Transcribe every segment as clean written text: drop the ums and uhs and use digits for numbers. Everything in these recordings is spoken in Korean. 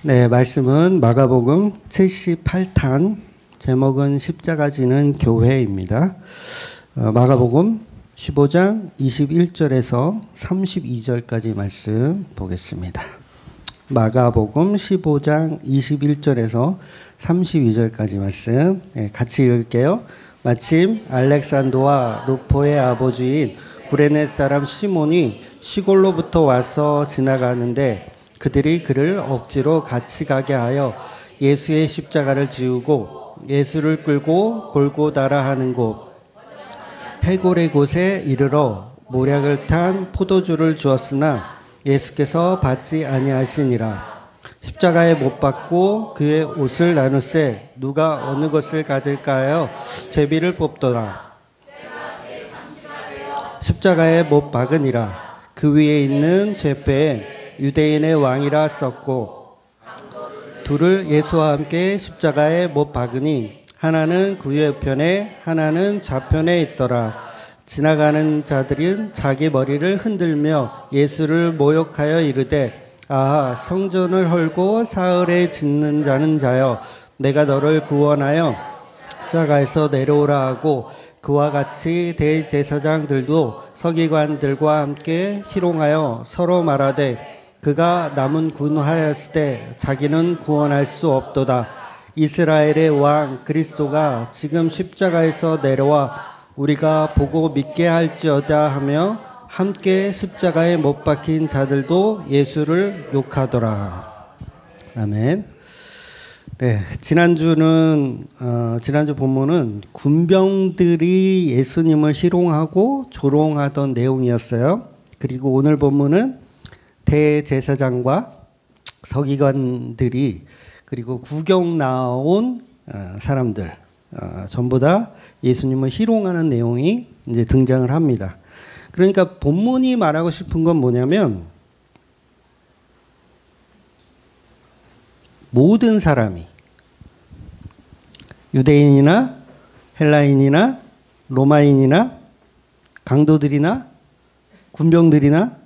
네, 말씀은 마가복음 78탄, 제목은 십자가 지는 교회입니다. 마가복음 15장 21절에서 32절까지 말씀 보겠습니다. 마가복음 15장 21절에서 32절까지 말씀 같이 읽을게요. 마침 알렉산더와 루포의 아버지인 구레네 사람 시몬이 시골로부터 와서 지나가는데 그들이 그를 억지로 같이 가게 하여 예수의 십자가를 지우고 예수를 끌고 골고다라 하는 곳 해골의 곳에 이르러 모략을 탄 포도주를 주었으나 예수께서 받지 아니하시니라. 십자가에 못 박고 그의 옷을 나누세 누가 어느 것을 가질까요? 제비를 뽑더라. 십자가에 못 박으니라. 그 위에 있는 제패에 유대인의 왕이라 썼고 둘을 예수와 함께 십자가에 못 박으니 하나는 구의 우편에 하나는 좌편에 있더라. 지나가는 자들은 자기 머리를 흔들며 예수를 모욕하여 이르되 아하 성전을 헐고 사흘에 짓는 자는 자여 내가 너를 구원하여 십자가에서 내려오라 하고 그와 같이 대제사장들도 서기관들과 함께 희롱하여 서로 말하되 그가 남은 군하였을 때 자기는 구원할 수 없도다. 이스라엘의 왕 그리스도가 지금 십자가에서 내려와 우리가 보고 믿게 할지어다 하며 함께 십자가에 못 박힌 자들도 예수를 욕하더라. 아멘. 네, 지난주 본문은 군병들이 예수님을 희롱하고 조롱하던 내용이었어요. 그리고 오늘 본문은 대제사장과 서기관들이 그리고 구경 나온 사람들 전부 다 예수님을 희롱하는 내용이 이제 등장을 합니다. 그러니까 본문이 말하고 싶은 건 뭐냐면 모든 사람이 유대인이나 헬라인이나 로마인이나 강도들이나 군병들이나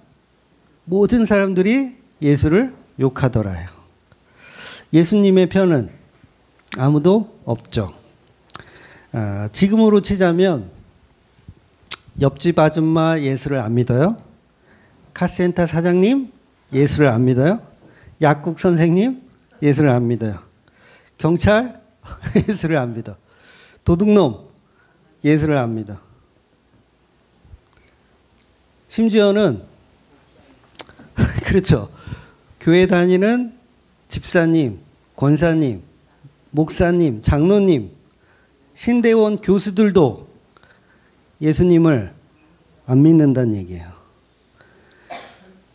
모든 사람들이 예수를 욕하더라요. 예수님의 편은 아무도 없죠. 지금으로 치자면 옆집 아줌마 예수를 안 믿어요? 카센터 사장님 예수를 안 믿어요? 약국 선생님 예수를 안 믿어요? 경찰 예수를 안 믿어. 도둑놈 예수를 안 믿어. 심지어는 그렇죠. 교회 다니는 집사님, 권사님, 목사님, 장로님, 신대원 교수들도 예수님을 안 믿는다는 얘기예요.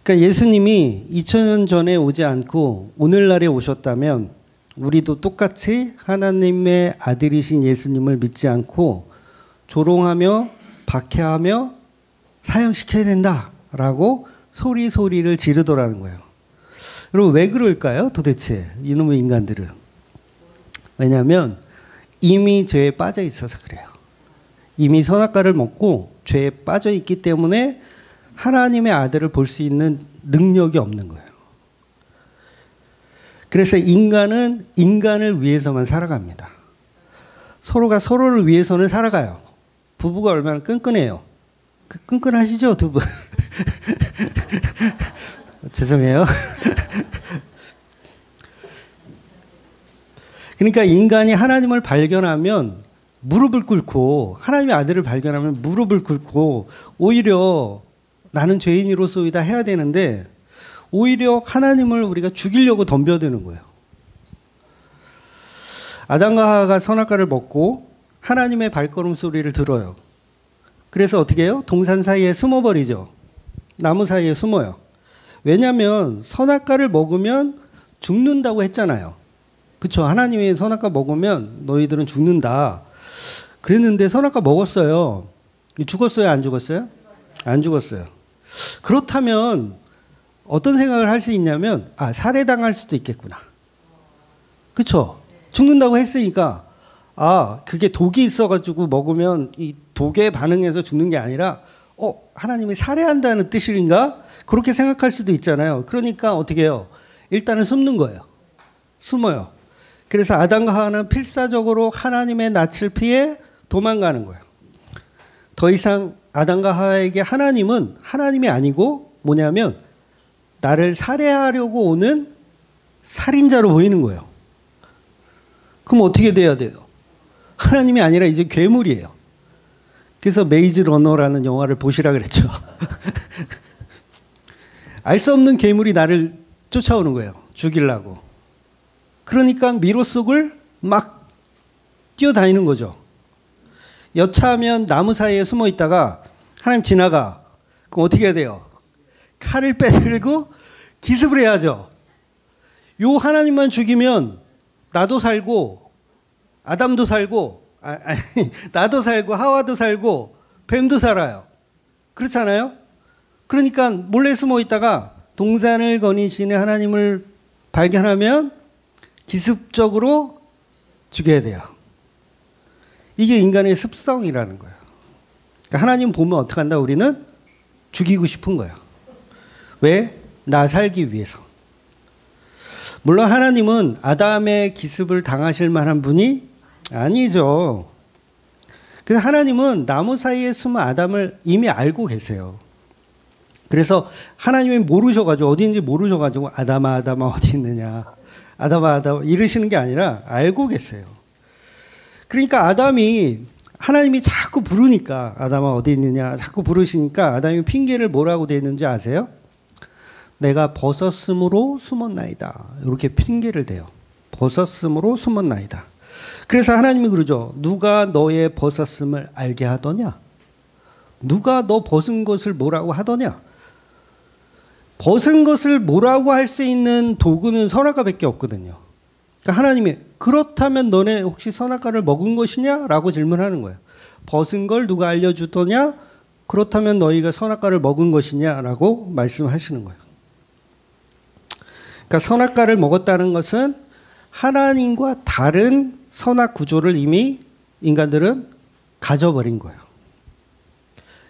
그러니까 예수님이 2000년 전에 오지 않고 오늘날에 오셨다면 우리도 똑같이 하나님의 아들이신 예수님을 믿지 않고 조롱하며 박해하며 사형시켜야 된다라고 소리를 지르더라는 거예요. 여러분 왜 그럴까요? 도대체 이놈의 인간들은. 왜냐하면 이미 죄에 빠져 있어서 그래요. 이미 선악과를 먹고 죄에 빠져 있기 때문에 하나님의 아들을 볼 수 있는 능력이 없는 거예요. 그래서 인간은 인간을 위해서만 살아갑니다. 서로가 서로를 위해서는 살아가요. 부부가 얼마나 끈끈해요. 끈끈하시죠, 두 분? 죄송해요. 그러니까 인간이 하나님을 발견하면 무릎을 꿇고 하나님의 아들을 발견하면 무릎을 꿇고 오히려 나는 죄인으로서이다 해야 되는데 오히려 하나님을 우리가 죽이려고 덤벼드는 거예요. 아담과 하와가 선악과를 먹고 하나님의 발걸음 소리를 들어요. 그래서 어떻게 해요? 동산 사이에 숨어버리죠. 나무 사이에 숨어요. 왜냐하면 선악과를 먹으면 죽는다고 했잖아요. 그렇죠? 하나님이 선악과 먹으면 너희들은 죽는다. 그랬는데 선악과 먹었어요. 죽었어요? 안 죽었어요? 안 죽었어요. 그렇다면 어떤 생각을 할 수 있냐면 살해당할 수도 있겠구나. 그렇죠? 죽는다고 했으니까 그게 독이 있어가지고 먹으면 이 독에 반응해서 죽는 게 아니라 하나님이 살해한다는 뜻인가? 그렇게 생각할 수도 있잖아요. 그러니까 어떻게 해요? 일단은 숨는 거예요. 숨어요. 그래서 아담과 하와는 필사적으로 하나님의 낯을 피해 도망가는 거예요. 더 이상 아담과 하와에게 하나님은 하나님이 아니고 뭐냐면 나를 살해하려고 오는 살인자로 보이는 거예요. 그럼 어떻게 돼야 돼요? 하나님이 아니라 이제 괴물이에요. 그래서 메이즈 러너라는 영화를 보시라 그랬죠. 알 수 없는 괴물이 나를 쫓아오는 거예요. 죽이려고. 그러니까 미로 속을 막 뛰어다니는 거죠. 여차하면 나무 사이에 숨어 있다가 하나님 지나가. 그럼 어떻게 해야 돼요? 칼을 빼들고 기습을 해야죠. 요 하나님만 죽이면 나도 살고 아담도 살고 나도 살고 하와도 살고 뱀도 살아요. 그렇지 않아요? 그러니까 몰래 숨어 있다가 동산을 거니시는 하나님을 발견하면 기습적으로 죽여야 돼요. 이게 인간의 습성이라는 거예요. 그러니까 하나님 보면 어떻게 한다? 우리는 죽이고 싶은 거예요. 왜? 나 살기 위해서. 물론 하나님은 아담의 기습을 당하실 만한 분이 아니죠. 그래서 하나님은 나무 사이에 숨은 아담을 이미 알고 계세요. 그래서 하나님이 모르셔가지고 어디인지 모르셔가지고 아담아 아담아 어디 있느냐 아담아 아담아 이러시는 게 아니라 알고 계세요. 그러니까 아담이 하나님이 자꾸 부르니까 아담아 어디 있느냐 자꾸 부르시니까 아담이 핑계를 뭐라고 돼 있는지 아세요? 내가 벗었으므로 숨었나이다. 이렇게 핑계를 대요. 벗었으므로 숨었나이다. 그래서 하나님이 그러죠. 누가 너의 벗었음을 알게 하더냐? 누가 너 벗은 것을 뭐라고 하더냐? 벗은 것을 뭐라고 할 수 있는 도구는 선악과밖에 없거든요. 그러니까 하나님이 그렇다면 너네 혹시 선악과를 먹은 것이냐? 라고 질문하는 거예요. 벗은 걸 누가 알려주더냐? 그렇다면 너희가 선악과를 먹은 것이냐? 라고 말씀하시는 거예요. 그러니까 선악과를 먹었다는 것은 하나님과 다른 선악 구조를 이미 인간들은 가져버린 거예요.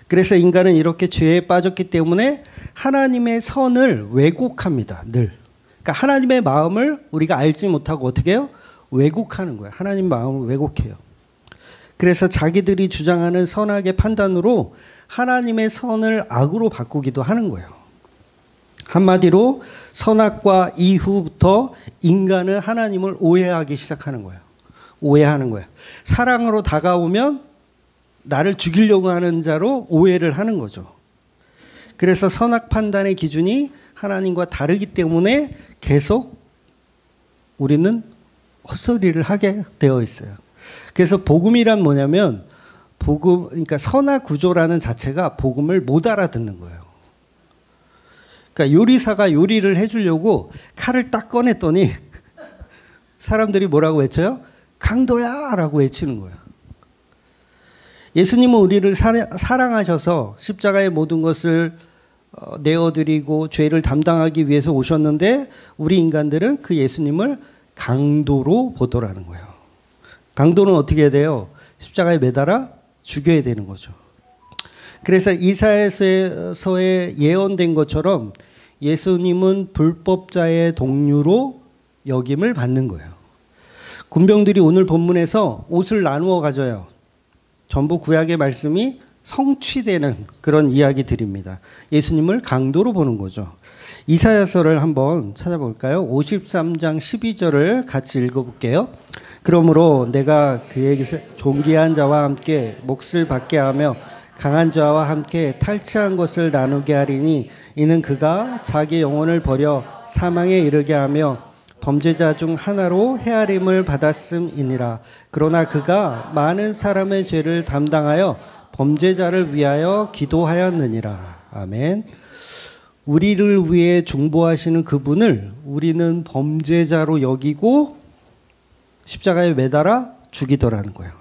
그래서 인간은 이렇게 죄에 빠졌기 때문에 하나님의 선을 왜곡합니다. 늘. 그러니까 하나님의 마음을 우리가 알지 못하고 어떻게 해요? 왜곡하는 거예요. 하나님 마음을 왜곡해요. 그래서 자기들이 주장하는 선악의 판단으로 하나님의 선을 악으로 바꾸기도 하는 거예요. 한마디로 선악과 이후부터 인간은 하나님을 오해하기 시작하는 거예요. 오해하는 거예요. 사랑으로 다가오면 나를 죽이려고 하는 자로 오해를 하는 거죠. 그래서 선악 판단의 기준이 하나님과 다르기 때문에 계속 우리는 헛소리를 하게 되어 있어요. 그래서 복음이란 뭐냐면 복음, 그러니까 선악 구조라는 자체가 복음을 못 알아듣는 거예요. 그러니까 요리사가 요리를 해주려고 칼을 딱 꺼냈더니 사람들이 뭐라고 외쳐요? 강도야! 라고 외치는 거예요. 예수님은 우리를 사랑하셔서 십자가의 모든 것을 내어드리고 죄를 담당하기 위해서 오셨는데 우리 인간들은 그 예수님을 강도로 보더라는 거예요. 강도는 어떻게 해야 돼요? 십자가에 매달아 죽여야 되는 거죠. 그래서 이사야서에 예언된 것처럼 예수님은 불법자의 동류로 여김을 받는 거예요. 군병들이 오늘 본문에서 옷을 나누어 가져요. 전부 구약의 말씀이 성취되는 그런 이야기들입니다. 예수님을 강도로 보는 거죠. 이사야서를 한번 찾아볼까요? 53장 12절을 같이 읽어볼게요. 그러므로 내가 그에게서 존귀한 자와 함께 몫을 받게 하며 강한 자와 함께 탈취한 것을 나누게 하리니 이는 그가 자기 영혼을 버려 사망에 이르게 하며 범죄자 중 하나로 헤아림을 받았음이니라. 그러나 그가 많은 사람의 죄를 담당하여 범죄자를 위하여 기도하였느니라. 아멘. 우리를 위해 중보하시는 그분을 우리는 범죄자로 여기고 십자가에 매달아 죽이더라는 거예요.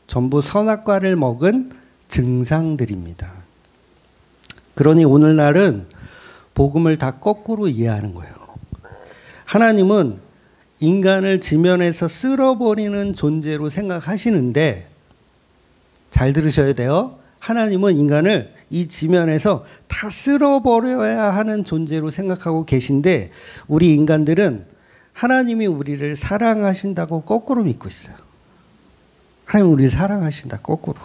전부 선악과를 먹은 증상들입니다. 그러니 오늘날은 복음을 다 거꾸로 이해하는 거예요. 하나님은 인간을 지면에서 쓸어버리는 존재로 생각하시는데 잘 들으셔야 돼요. 하나님은 인간을 이 지면에서 다 쓸어버려야 하는 존재로 생각하고 계신데 우리 인간들은 하나님이 우리를 사랑하신다고 거꾸로 믿고 있어요. 하나님 우리를 사랑하신다, 거꾸로.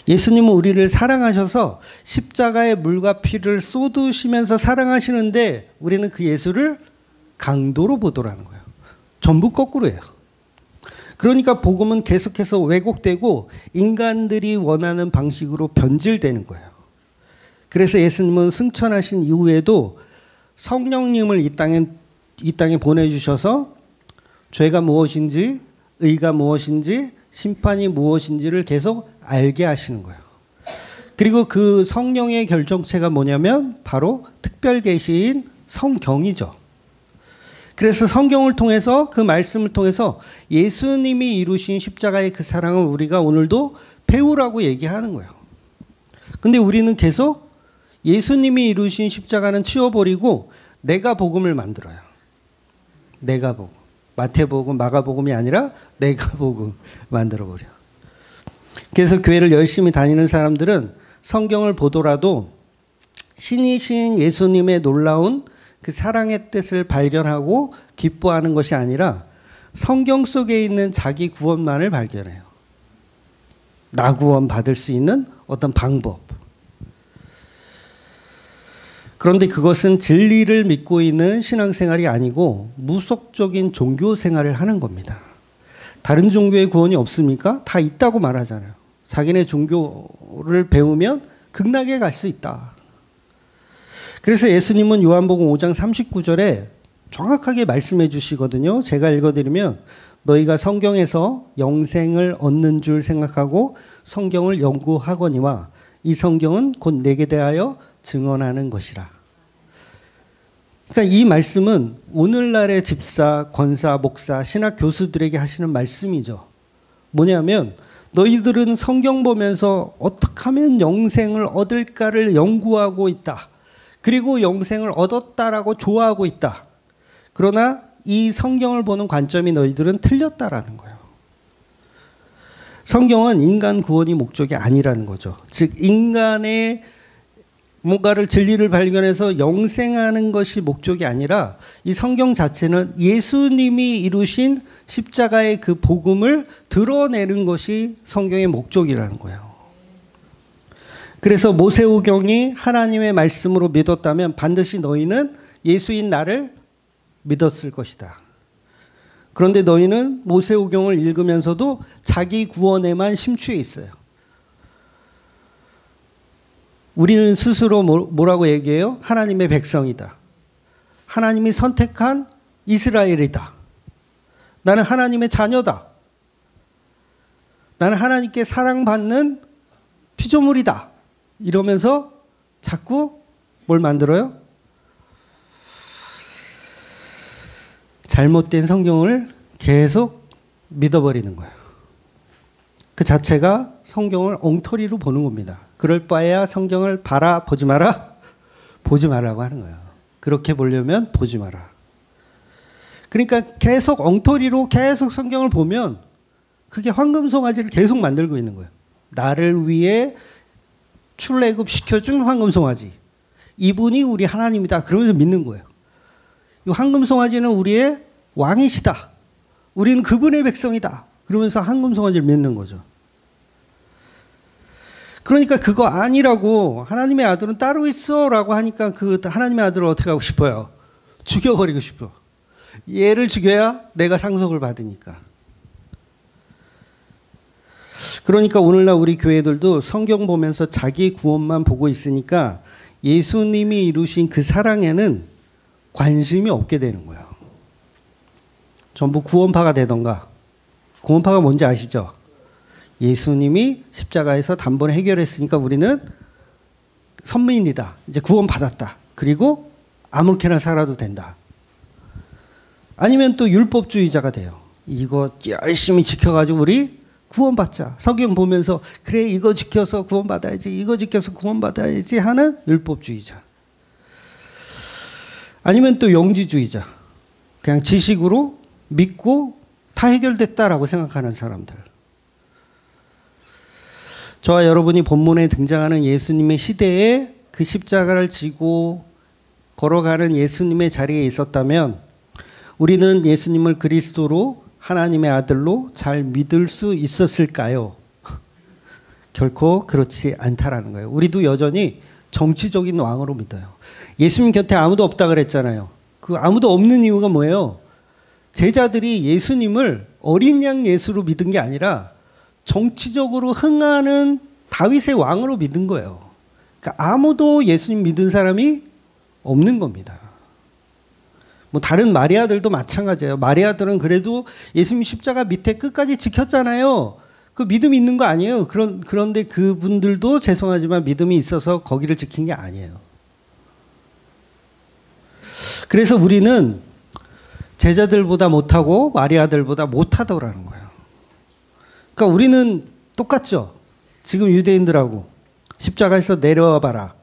예수님은 우리를 사랑하셔서 십자가의 물과 피를 쏟으시면서 사랑하시는데 우리는 그 예수를 강도로 보도라는 거예요. 전부 거꾸로예요. 그러니까 복음은 계속해서 왜곡되고 인간들이 원하는 방식으로 변질되는 거예요. 그래서 예수님은 승천하신 이후에도 성령님을 이 땅에 보내주셔서 죄가 무엇인지, 의가 무엇인지, 심판이 무엇인지를 계속 알게 하시는 거예요. 그리고 그 성령의 결정체가 뭐냐면 바로 특별 계시인 성경이죠. 그래서 성경을 통해서, 그 말씀을 통해서 예수님이 이루신 십자가의 그 사랑을 우리가 오늘도 배우라고 얘기하는 거예요. 근데 우리는 계속 예수님이 이루신 십자가는 치워버리고 내가 복음을 만들어요. 내가 복음. 마태복음, 마가복음이 아니라 내가 복음 만들어버려. 그래서 교회를 열심히 다니는 사람들은 성경을 보더라도 신이신 예수님의 놀라운 그 사랑의 뜻을 발견하고 기뻐하는 것이 아니라 성경 속에 있는 자기 구원만을 발견해요. 나 구원 받을 수 있는 어떤 방법. 그런데 그것은 진리를 믿고 있는 신앙생활이 아니고 무속적인 종교 생활을 하는 겁니다. 다른 종교의 구원이 없습니까? 다 있다고 말하잖아요. 자기네 종교를 배우면 극락에 갈 수 있다. 그래서 예수님은 요한복음 5장 39절에 정확하게 말씀해 주시거든요. 제가 읽어드리면 너희가 성경에서 영생을 얻는 줄 생각하고 성경을 연구하거니와 이 성경은 곧 내게 대하여 증언하는 것이라. 그러니까 이 말씀은 오늘날의 집사, 권사, 목사, 신학 교수들에게 하시는 말씀이죠. 뭐냐면 너희들은 성경 보면서 어떻게 하면 영생을 얻을까를 연구하고 있다. 그리고 영생을 얻었다라고 좋아하고 있다. 그러나 이 성경을 보는 관점이 너희들은 틀렸다라는 거예요. 성경은 인간 구원이 목적이 아니라는 거죠. 즉 인간의 뭔가를 진리를 발견해서 영생하는 것이 목적이 아니라 이 성경 자체는 예수님이 이루신 십자가의 그 복음을 드러내는 것이 성경의 목적이라는 거예요. 그래서 모세오경이 하나님의 말씀으로 믿었다면 반드시 너희는 예수인 나를 믿었을 것이다. 그런데 너희는 모세오경을 읽으면서도 자기 구원에만 심취해 있어요. 우리는 스스로 뭐라고 얘기해요? 하나님의 백성이다. 하나님이 선택한 이스라엘이다. 나는 하나님의 자녀다. 나는 하나님께 사랑받는 피조물이다. 이러면서 자꾸 뭘 만들어요? 잘못된 성경을 계속 믿어버리는 거예요. 그 자체가 성경을 엉터리로 보는 겁니다. 그럴 바에야 성경을 봐라, 보지 마라? 보지 말라고 하는 거예요. 그렇게 보려면 보지 마라. 그러니까 계속 엉터리로 계속 성경을 보면 그게 황금송아지를 계속 만들고 있는 거예요. 나를 위해 출애굽시켜준 황금송아지. 이분이 우리 하나님이다. 그러면서 믿는 거예요. 이 황금송아지는 우리의 왕이시다. 우리는 그분의 백성이다. 그러면서 황금송아지를 믿는 거죠. 그러니까 그거 아니라고 하나님의 아들은 따로 있어 라고 하니까 그 하나님의 아들을 어떻게 하고 싶어요? 죽여버리고 싶어. 얘를 죽여야 내가 상속을 받으니까. 그러니까 오늘날 우리 교회들도 성경 보면서 자기 구원만 보고 있으니까 예수님이 이루신 그 사랑에는 관심이 없게 되는 거예요. 전부 구원파가 되던가. 구원파가 뭔지 아시죠? 예수님이 십자가에서 단번에 해결했으니까 우리는 선민이다. 이제 구원받았다. 그리고 아무렇게나 살아도 된다. 아니면 또 율법주의자가 돼요. 이거 열심히 지켜가지고 우리 구원받자. 성경 보면서 그래 이거 지켜서 구원받아야지. 이거 지켜서 구원받아야지 하는 율법주의자. 아니면 또 영지주의자. 그냥 지식으로 믿고 다 해결됐다라고 생각하는 사람들. 저와 여러분이 본문에 등장하는 예수님의 시대에 그 십자가를 지고 걸어가는 예수님의 자리에 있었다면 우리는 예수님을 그리스도로 하나님의 아들로 잘 믿을 수 있었을까요? 결코 그렇지 않다라는 거예요. 우리도 여전히 정치적인 왕으로 믿어요. 예수님 곁에 아무도 없다 그랬잖아요. 그 아무도 없는 이유가 뭐예요? 제자들이 예수님을 어린 양 예수로 믿은 게 아니라 정치적으로 흥하는 다윗의 왕으로 믿은 거예요. 그러니까 아무도 예수님 믿은 사람이 없는 겁니다. 뭐 다른 마리아들도 마찬가지예요. 마리아들은 그래도 예수님 십자가 밑에 끝까지 지켰잖아요. 그 믿음이 있는 거 아니에요. 그런데 그분들도 죄송하지만 믿음이 있어서 거기를 지킨 게 아니에요. 그래서 우리는 제자들보다 못하고 마리아들보다 못하더라는 거예요. 그러니까 우리는 똑같죠. 지금 유대인들하고 십자가에서 내려와 봐라.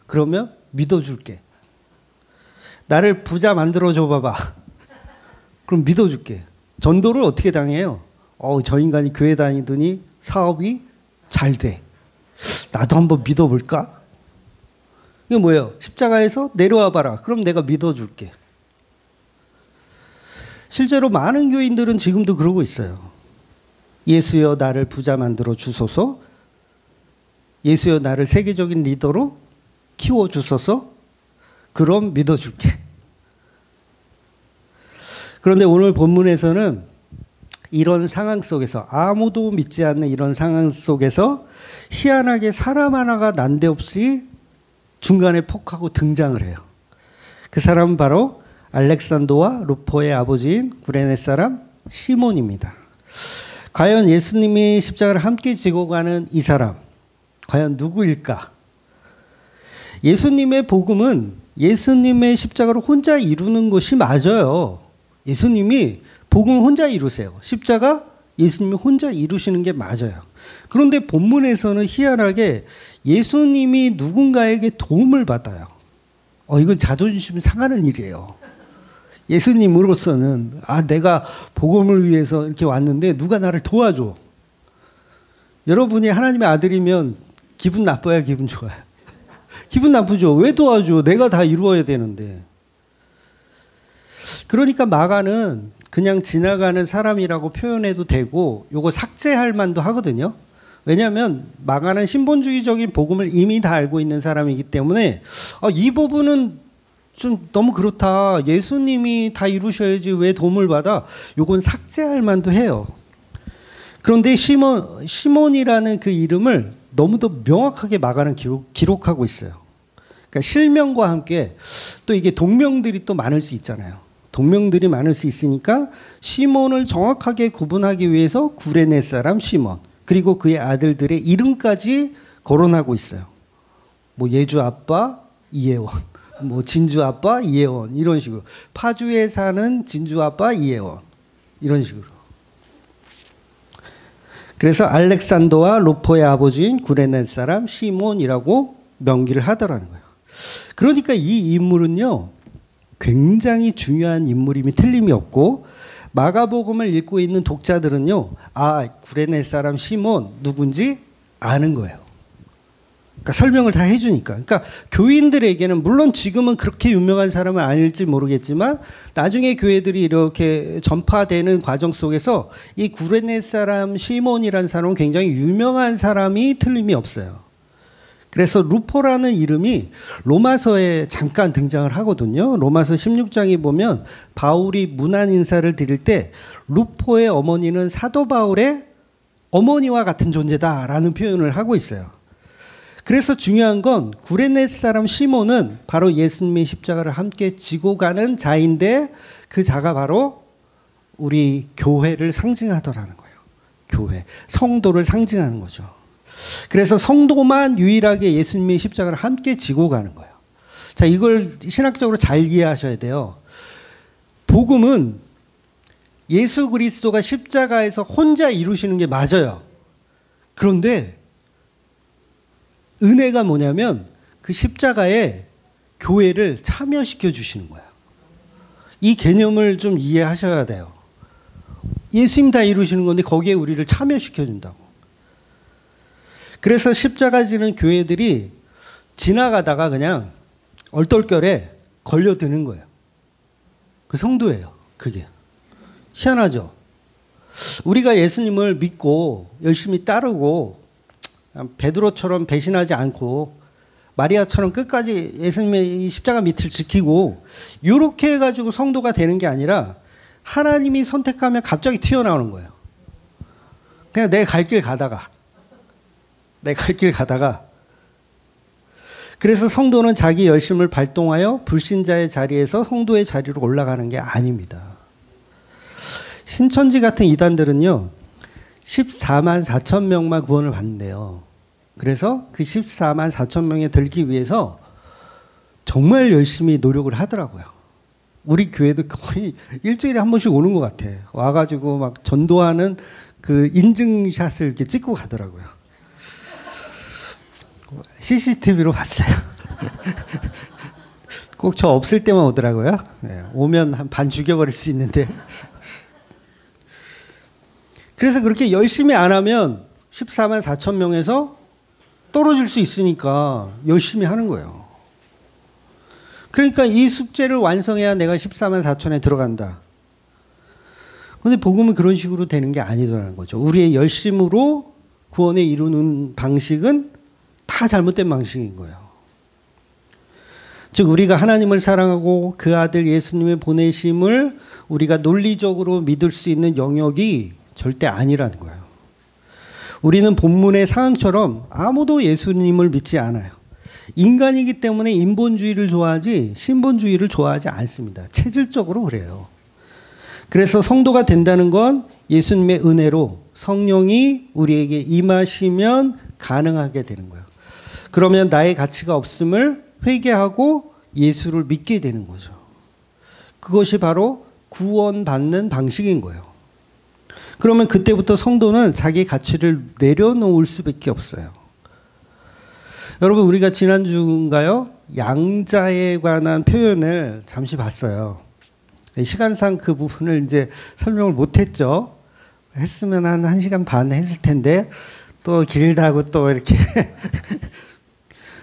그러면 믿어줄게. 나를 부자 만들어줘 봐봐. 그럼 믿어줄게. 전도를 어떻게 당해요? 저 인간이 교회 다니더니 사업이 잘 돼. 나도 한번 믿어볼까? 이게 뭐예요? 십자가에서 내려와 봐라. 그럼 내가 믿어줄게. 실제로 많은 교인들은 지금도 그러고 있어요. 예수여 나를 부자 만들어 주소서. 예수여 나를 세계적인 리더로 키워주소서. 그럼 믿어줄게. 그런데 오늘 본문에서는 이런 상황 속에서 아무도 믿지 않는 이런 상황 속에서 희한하게 사람 하나가 난데없이 중간에 폭하고 등장을 해요. 그 사람은 바로 알렉산더와 루포의 아버지인 구레네 사람 시몬입니다. 과연 예수님이 십자가를 함께 지고 가는 이 사람, 과연 누구일까? 예수님의 복음은 예수님의 십자가를 혼자 이루는 것이 맞아요. 예수님이 복음 혼자 이루세요. 십자가 예수님이 혼자 이루시는 게 맞아요. 그런데 본문에서는 희한하게 예수님이 누군가에게 도움을 받아요. 이건 자존심 상하는 일이에요. 예수님으로서는 내가 복음을 위해서 이렇게 왔는데 누가 나를 도와줘. 여러분이 하나님의 아들이면 기분 나빠야 기분 좋아요? 기분 나쁘죠. 왜 도와줘? 내가 다 이루어야 되는데. 그러니까 마가는 그냥 지나가는 사람이라고 표현해도 되고 요거 삭제할 만도 하거든요. 왜냐하면 마가는 신본주의적인 복음을 이미 다 알고 있는 사람이기 때문에 이 부분은 좀 너무 그렇다. 예수님이 다 이루셔야지 왜 도움을 받아? 요건 삭제할 만도 해요. 그런데 시몬이라는 그 이름을 너무도 명확하게 마가는 기록하고 있어요. 그러니까 실명과 함께 또 이게 동명들이 또 많을 수 있잖아요. 동명들이 많을 수 있으니까 시몬을 정확하게 구분하기 위해서 구레네 사람 시몬 그리고 그의 아들들의 이름까지 거론하고 있어요. 뭐 예주 아빠 이혜원, 뭐 진주 아빠 이혜원 이런 식으로 파주에 사는 진주 아빠 이혜원 이런 식으로. 그래서 알렉산더와 루포의 아버지인 구레네 사람 시몬이라고 명기를 하더라는 거예요. 그러니까 이 인물은요 굉장히 중요한 인물임이 틀림이 없고 마가복음을 읽고 있는 독자들은요 구레네 사람 시몬 누군지 아는 거예요. 그러니까 설명을 다 해주니까. 그러니까 교인들에게는 물론 지금은 그렇게 유명한 사람은 아닐지 모르겠지만 나중에 교회들이 이렇게 전파되는 과정 속에서 이 구레네 사람 시몬이라는 사람은 굉장히 유명한 사람이 틀림이 없어요. 그래서 루포라는 이름이 로마서에 잠깐 등장을 하거든요. 로마서 16장에 보면 바울이 문안 인사를 드릴 때 루포의 어머니는 사도 바울의 어머니와 같은 존재다라는 표현을 하고 있어요. 그래서 중요한 건 구레네 사람 시몬은 바로 예수님의 십자가를 함께 지고 가는 자인데 그 자가 바로 우리 교회를 상징하더라는 거예요. 교회, 성도를 상징하는 거죠. 그래서 성도만 유일하게 예수님의 십자가를 함께 지고 가는 거예요. 자, 이걸 신학적으로 잘 이해하셔야 돼요. 복음은 예수 그리스도가 십자가에서 혼자 이루시는 게 맞아요. 그런데 은혜가 뭐냐면 그 십자가에 교회를 참여시켜 주시는 거예요. 이 개념을 좀 이해하셔야 돼요. 예수님 다 이루시는 건데 거기에 우리를 참여시켜 준다고. 그래서 십자가 지는 교회들이 지나가다가 그냥 얼떨결에 걸려드는 거예요. 그 성도예요. 그게. 희한하죠? 우리가 예수님을 믿고 열심히 따르고 베드로처럼 배신하지 않고 마리아처럼 끝까지 예수님의 이 십자가 밑을 지키고 이렇게 해가지고 성도가 되는 게 아니라 하나님이 선택하면 갑자기 튀어나오는 거예요. 그냥 내 갈 길 가다가 그래서 성도는 자기 열심을 발동하여 불신자의 자리에서 성도의 자리로 올라가는 게 아닙니다. 신천지 같은 이단들은요 14만 4천 명만 구원을 받는데요. 그래서 그 14만 4천 명에 들기 위해서 정말 열심히 노력을 하더라고요. 우리 교회도 거의 일주일에 한 번씩 오는 것 같아. 와가지고 막 전도하는 그 인증샷을 이렇게 찍고 가더라고요. CCTV로 봤어요. 꼭 저 없을 때만 오더라고요. 네, 오면 한 반 죽여버릴 수 있는데. 그래서 그렇게 열심히 안 하면 14만 4천 명에서 떨어질 수 있으니까 열심히 하는 거예요. 그러니까 이 숙제를 완성해야 내가 14만 4천에 들어간다. 그런데 복음은 그런 식으로 되는 게 아니더라는 거죠. 우리의 열심으로 구원에 이루는 방식은 다 잘못된 방식인 거예요. 즉 우리가 하나님을 사랑하고 그 아들 예수님의 보내심을 우리가 논리적으로 믿을 수 있는 영역이 절대 아니라는 거예요. 우리는 본문의 상황처럼 아무도 예수님을 믿지 않아요. 인간이기 때문에 인본주의를 좋아하지 신본주의를 좋아하지 않습니다. 체질적으로 그래요. 그래서 성도가 된다는 건 예수님의 은혜로 성령이 우리에게 임하시면 가능하게 되는 거예요. 그러면 나의 가치가 없음을 회개하고 예수를 믿게 되는 거죠. 그것이 바로 구원받는 방식인 거예요. 그러면 그때부터 성도는 자기 가치를 내려놓을 수밖에 없어요. 여러분 우리가 지난주인가요? 양자에 관한 표현을 잠시 봤어요. 시간상 그 부분을 이제 설명을 못했죠. 했으면 한 1시간 반 했을 텐데 또 길다고 또 이렇게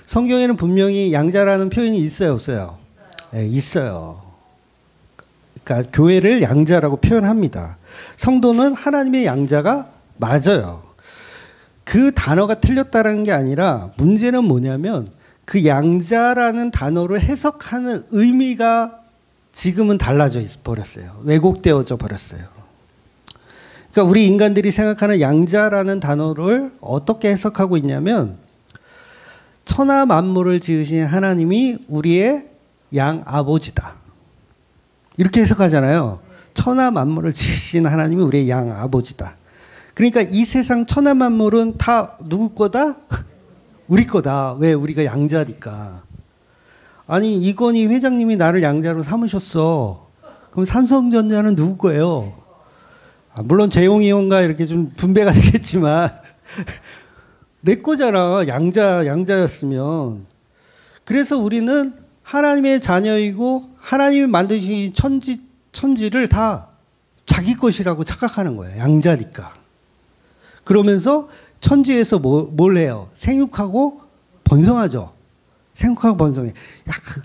성경에는 분명히 양자라는 표현이 있어요, 없어요? 네, 있어요. 그러니까 교회를 양자라고 표현합니다. 성도는 하나님의 양자가 맞아요. 그 단어가 틀렸다는 게 아니라 문제는 뭐냐면 그 양자라는 단어를 해석하는 의미가 지금은 달라져 버렸어요. 왜곡되어져 버렸어요. 그러니까 우리 인간들이 생각하는 양자라는 단어를 어떻게 해석하고 있냐면 천하 만물을 지으신 하나님이 우리의 양아버지다. 이렇게 해석하잖아요. 천하 만물을 지으신 하나님이 우리의 양아버지다. 그러니까 이 세상 천하 만물은 다 누구 거다? 우리 거다. 왜? 우리가 양자니까. 아니 이건희 회장님이 나를 양자로 삼으셨어. 그럼 삼성전자는 누구 거예요? 물론 재용이 형과 이렇게 좀 분배가 되겠지만 내 거잖아. 양자였으면. 그래서 우리는 하나님의 자녀이고 하나님이 만드신 천지를 다 자기 것이라고 착각하는 거예요. 양자니까. 그러면서 천지에서 뭘 해요? 생육하고 번성하죠. 생육하고 번성해.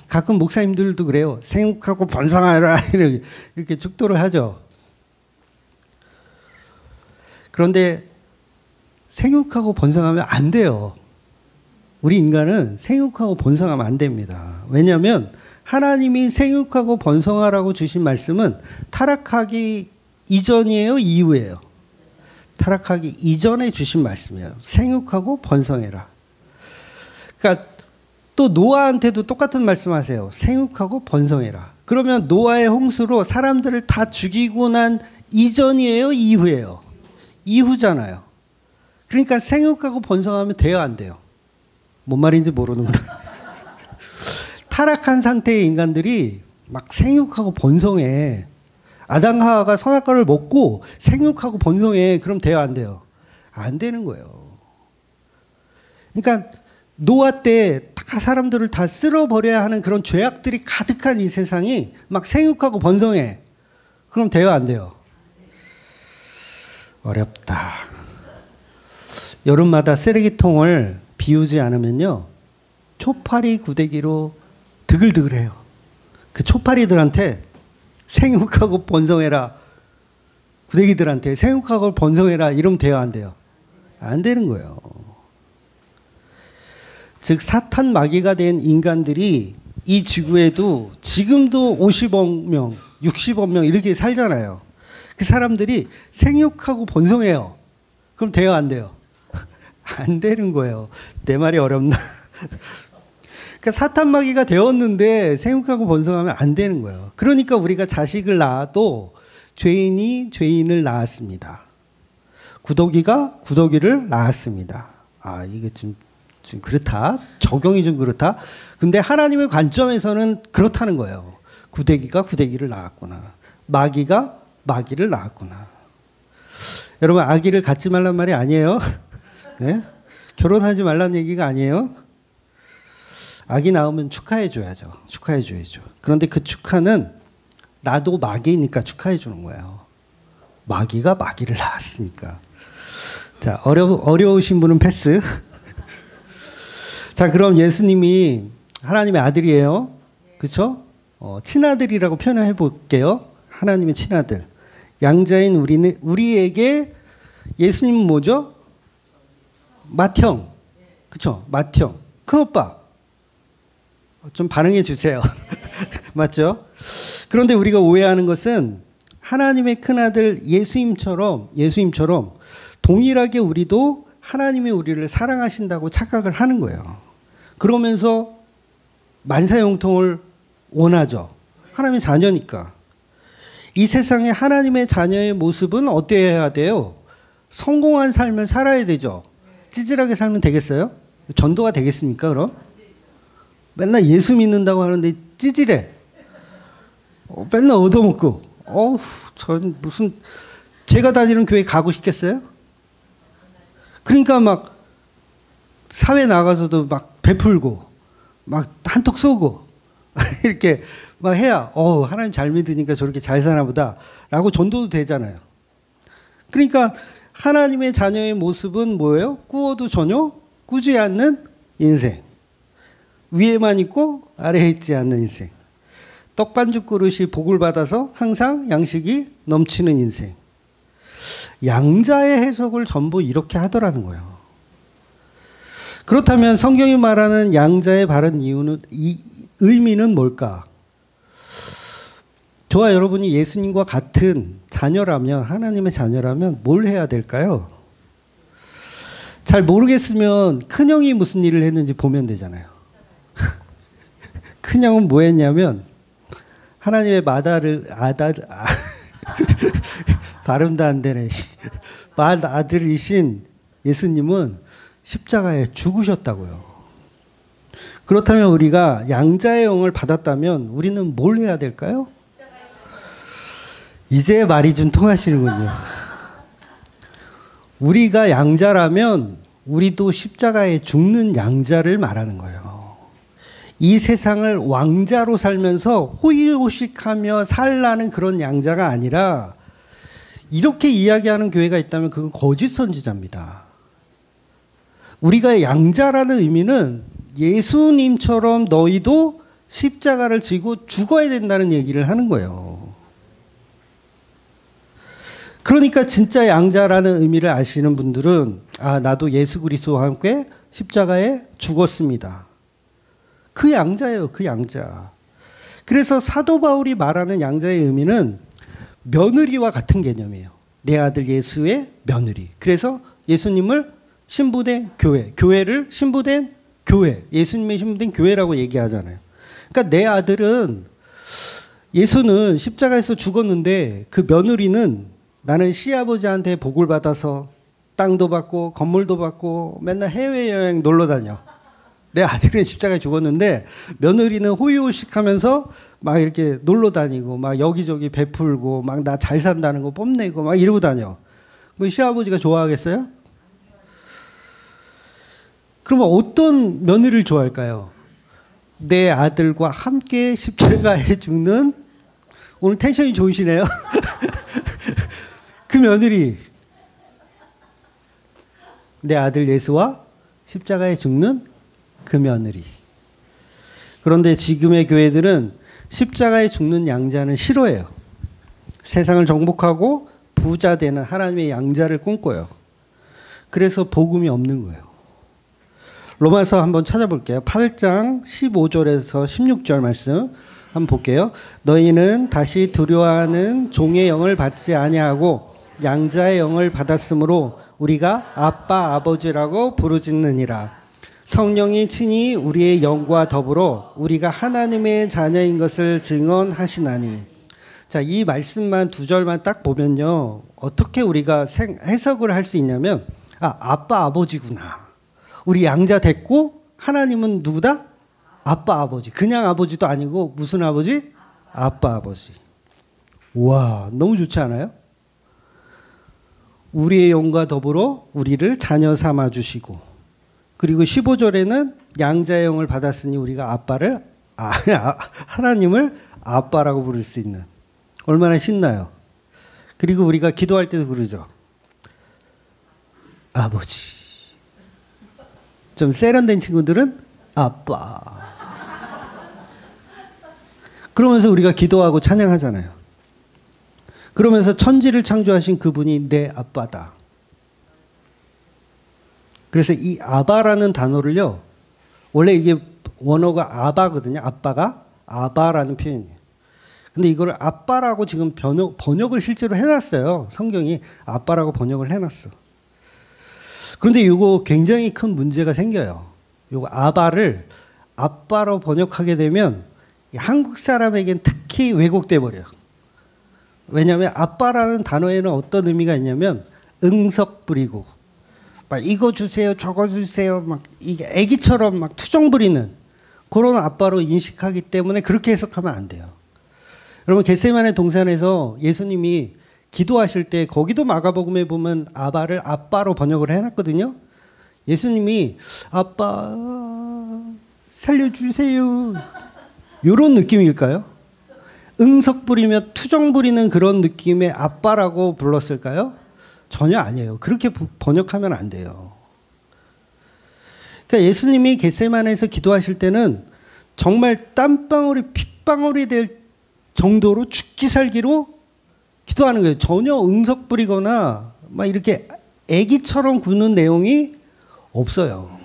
가끔 목사님들도 그래요. 생육하고 번성하라 이렇게 축도를 하죠. 그런데 생육하고 번성하면 안 돼요. 우리 인간은 생육하고 번성하면 안 됩니다. 왜냐하면 하나님이 생육하고 번성하라고 주신 말씀은 타락하기 이전이에요? 이후에요? 타락하기 이전에 주신 말씀이에요. 생육하고 번성해라. 그러니까 또 노아한테도 똑같은 말씀하세요. 생육하고 번성해라. 그러면 노아의 홍수로 사람들을 다 죽이고 난 이전이에요? 이후에요? 이후잖아요. 그러니까 생육하고 번성하면 돼요? 안 돼요? 뭔 말인지 모르는구나. 타락한 상태의 인간들이 막 생육하고 번성해. 아담 하와가 선악과를 먹고 생육하고 번성해. 그럼 돼요? 안 돼요? 안 되는 거예요. 그러니까 노아 때 다 사람들을 다 쓸어버려야 하는 그런 죄악들이 가득한 이 세상이 막 생육하고 번성해. 그럼 돼요? 안 돼요? 어렵다. 여름마다 쓰레기통을 비우지 않으면요 초파리 구데기로 드글드글해요. 그 초파리들한테 생육하고 번성해라. 구데기들한테 생육하고 번성해라. 이러면 돼요, 안 돼요? 안 되는 거예요. 즉 사탄 마귀가 된 인간들이 이 지구에도 지금도 50억 명, 60억 명 이렇게 살잖아요. 그 사람들이 생육하고 번성해요. 그럼 돼요, 안 돼요? 안 되는 거예요. 내 말이 어렵나? 그러니까 사탄 마귀가 되었는데 생육하고 번성하면 안 되는 거예요. 그러니까 우리가 자식을 낳아도 죄인이 죄인을 낳았습니다. 구더기가 구더기를 낳았습니다. 아, 이게 좀 그렇다. 적용이 좀 그렇다. 근데 하나님의 관점에서는 그렇다는 거예요. 구더기가 구더기를 낳았구나. 마귀가 마귀를 낳았구나. 여러분, 아기를 갖지 말란 말이 아니에요. 네? 결혼하지 말란 얘기가 아니에요. 아기 낳으면 축하해줘야죠. 축하해줘야죠. 그런데 그 축하는 나도 마귀니까 축하해주는 거예요. 마귀가 마귀를 낳았으니까. 자, 어려우신 분은 패스. 자, 그럼 예수님이 하나님의 아들이에요. 그렇죠? 친아들이라고 표현해 볼게요. 하나님의 친아들. 양자인 우리에게 예수님은 뭐죠? 맏형. 그렇죠? 맏형. 큰오빠. 좀 반응해 주세요. 맞죠? 그런데 우리가 오해하는 것은 하나님의 큰아들 예수님처럼 동일하게 우리도 하나님이 우리를 사랑하신다고 착각을 하는 거예요. 그러면서 만사형통을 원하죠. 하나님의 자녀니까. 이 세상에 하나님의 자녀의 모습은 어때야 돼요? 성공한 삶을 살아야 되죠. 찌질하게 살면 되겠어요? 전도가 되겠습니까, 그럼? 맨날 예수 믿는다고 하는데 찌질해. 맨날 얻어먹고. 전 무슨, 제가 다니는 교회 가고 싶겠어요? 그러니까 막 사회 나가서도 막 베풀고 막 한턱 쏘고 이렇게 막 해야 하나님 잘 믿으니까 저렇게 잘 사나 보다 라고 전도도 되잖아요. 그러니까 하나님의 자녀의 모습은 뭐예요? 꾸어도 전혀 꾸지 않는 인생. 위에만 있고 아래에 있지 않는 인생. 떡반죽 그릇이 복을 받아서 항상 양식이 넘치는 인생. 양자의 해석을 전부 이렇게 하더라는 거예요. 그렇다면 성경이 말하는 양자의 바른 이유는, 의미는 뭘까? 저와 여러분이 예수님과 같은 자녀라면, 하나님의 자녀라면 뭘 해야 될까요? 잘 모르겠으면 큰형이 무슨 일을 했는지 보면 되잖아요. 큰형은 뭐 했냐면 하나님의 발음도 안 되네. 아들이신 예수님은 십자가에 죽으셨다고요. 그렇다면 우리가 양자의 영을 받았다면 우리는 뭘 해야 될까요? 이제 말이 좀 통하시는군요. 우리가 양자라면 우리도 십자가에 죽는 양자를 말하는 거예요. 이 세상을 왕자로 살면서 호의호식하며 살라는 그런 양자가 아니라 이렇게 이야기하는 교회가 있다면 그건 거짓 선지자입니다. 우리가 양자라는 의미는 예수님처럼 너희도 십자가를 지고 죽어야 된다는 얘기를 하는 거예요. 그러니까 진짜 양자라는 의미를 아시는 분들은 나도 예수 그리스도와 함께 십자가에 죽었습니다. 그 양자예요. 그 양자. 그래서 사도 바울이 말하는 양자의 의미는 며느리와 같은 개념이에요. 내 아들 예수의 며느리. 그래서 예수님을 신부된 교회, 교회를 신부된 교회, 예수님의 신부된 교회라고 얘기하잖아요. 그러니까 내 아들은, 예수는 십자가에서 죽었는데 그 며느리는 나는 시아버지한테 복을 받아서 땅도 받고 건물도 받고 맨날 해외여행 놀러 다녀. 내 아들은 십자가에 죽었는데 며느리는 호의호식하면서 막 이렇게 놀러 다니고 막 여기저기 베풀고 막 나 잘 산다는 거 뽐내고 막 이러고 다녀. 뭐 시아버지가 좋아하겠어요? 그러면 어떤 며느리를 좋아할까요? 내 아들과 함께 십자가에 죽는, 오늘 텐션이 좋으시네요. 그 며느리, 내 아들 예수와 십자가에 죽는 그 며느리. 그런데 지금의 교회들은 십자가에 죽는 양자는 싫어해요. 세상을 정복하고 부자 되는 하나님의 양자를 꿈꿔요. 그래서 복음이 없는 거예요. 로마서 한번 찾아볼게요. 8장 15절에서 16절 말씀 한번 볼게요. 너희는 다시 두려워하는 종의 영을 받지 아니하고 양자의 영을 받았으므로 우리가 아빠 아버지라고 부르짖느니라. 성령이 친히 우리의 영과 더불어 우리가 하나님의 자녀인 것을 증언하시나니. 자, 이 말씀만 두 절만 딱 보면요, 어떻게 우리가 해석을 할 수 있냐면, 아빠 아버지구나. 우리 양자 됐고 하나님은 누구다? 아빠 아버지. 그냥 아버지도 아니고 무슨 아버지? 아빠 아버지. 와, 너무 좋지 않아요? 우리의 영과 더불어 우리를 자녀 삼아 주시고, 그리고 15절에는 양자의 영을 받았으니 우리가 하나님을 아빠라고 부를 수 있는. 얼마나 신나요. 그리고 우리가 기도할 때도 그러죠. 아버지. 좀 세련된 친구들은 아빠. 그러면서 우리가 기도하고 찬양하잖아요. 그러면서 천지를 창조하신 그분이 내 아빠다. 그래서 이 아바라는 단어를요, 원래 이게 원어가 아바거든요. 아빠가 아바라는 표현이에요. 근데 이거를 아빠라고 지금 번역을 실제로 해놨어요. 성경이 아빠라고 번역을 해놨어. 그런데 이거 굉장히 큰 문제가 생겨요. 이거 아바를 아빠로 번역하게 되면 한국 사람에겐 특히 왜곡돼 버려요. 왜냐하면 아빠라는 단어에는 어떤 의미가 있냐면 응석 부리고 막 이거 주세요, 저거 주세요, 막 이게 애기처럼 막 투정 부리는 그런 아빠로 인식하기 때문에 그렇게 해석하면 안 돼요. 여러분, 겟세마네 동산에서 예수님이 기도하실 때 거기도 마가복음에 보면 아바를 아빠로 번역을 해놨거든요. 예수님이 아빠 살려주세요 이런 느낌일까요? 응석 부리며 투정 부리는 그런 느낌의 아빠라고 불렀을까요? 전혀 아니에요. 그렇게 번역하면 안 돼요. 그러니까 예수님이 겟세마네에서 기도하실 때는 정말 땀방울이 핏방울이 될 정도로 죽기 살기로 기도하는 거예요. 전혀 응석 부리거나 막 이렇게 애기처럼 구는 내용이 없어요.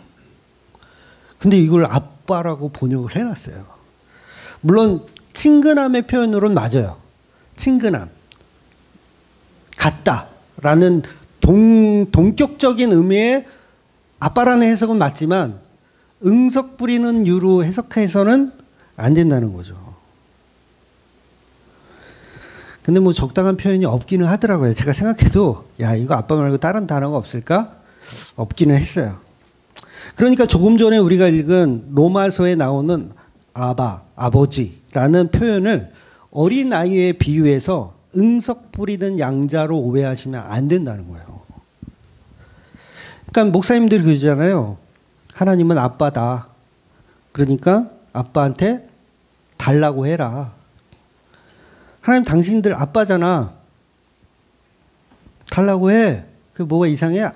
근데 이걸 아빠라고 번역을 해놨어요. 물론 친근함의 표현으로는 맞아요. 친근함. 같다라는 동격적인 의미의 아빠라는 해석은 맞지만 응석 부리는 유로 해석해서는 안 된다는 거죠. 근데 뭐 적당한 표현이 없기는 하더라고요. 제가 생각해도 야, 이거 아빠 말고 다른 단어가 없을까? 없기는 했어요. 그러니까 조금 전에 우리가 읽은 로마서에 나오는 아바, 아버지라는 표현을 어린아이에 비유해서 응석 부리는 양자로 오해하시면 안 된다는 거예요. 그러니까 목사님들이 그러잖아요. 하나님은 아빠다. 그러니까 아빠한테 달라고 해라. 하나님 당신들 아빠잖아. 달라고 해. 그 뭐가 이상해?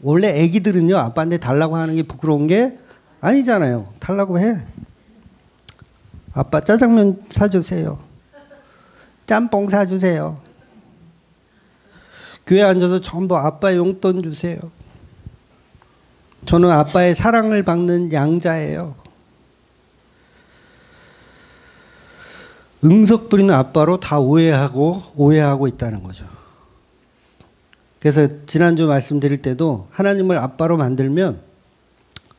원래 애기들은요, 아빠한테 달라고 하는 게 부끄러운 게 아니잖아요. 달라고 해. 아빠 짜장면 사주세요. 짬뽕 사주세요. 교회 앉아서 전부 아빠 용돈 주세요. 저는 아빠의 사랑을 받는 양자예요. 응석 부리는 아빠로 다 오해하고 있다는 거죠. 그래서 지난주 말씀드릴 때도 하나님을 아빠로 만들면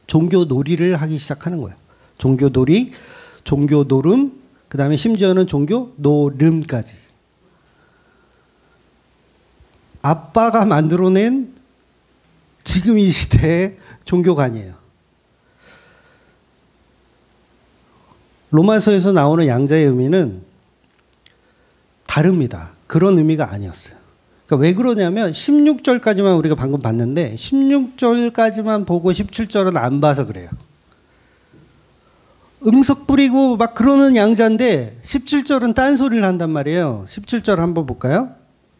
종교 놀이를 하기 시작하는 거예요. 종교 놀이, 종교 노름, 그 다음에 심지어는 종교 노름까지. 아빠가 만들어낸 지금 이 시대의 종교가 아니에요. 로마서에서 나오는 양자의 의미는 다릅니다. 그런 의미가 아니었어요. 그러니까 왜 그러냐면 16절까지만 우리가 방금 봤는데 16절까지만 보고 17절은 안 봐서 그래요. 응석 부리고 막 그러는 양자인데 17절은 딴소리를 한단 말이에요. 17절 한번 볼까요?